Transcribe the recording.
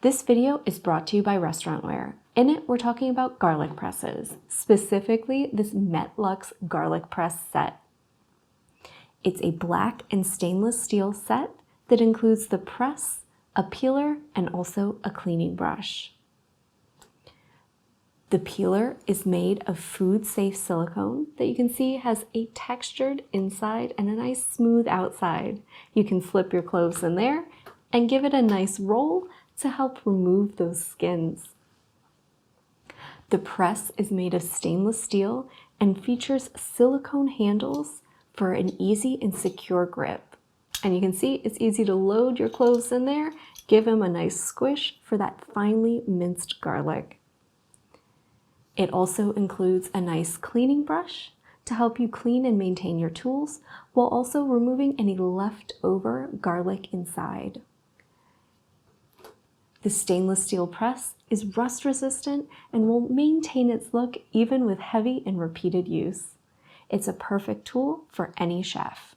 This video is brought to you by Restaurantware. In it, we're talking about garlic presses, specifically this Metlux garlic press set. It's a black and stainless steel set that includes the press, a peeler, and also a cleaning brush. The peeler is made of food-safe silicone that you can see has a textured inside and a nice smooth outside. You can slip your cloves in there and give it a nice roll to help remove those skins. The press is made of stainless steel and features silicone handles for an easy and secure grip. And you can see it's easy to load your cloves in there, give them a nice squish for that finely minced garlic. It also includes a nice cleaning brush to help you clean and maintain your tools while also removing any leftover garlic inside. The stainless steel press is rust resistant and will maintain its look even with heavy and repeated use. It's a perfect tool for any chef.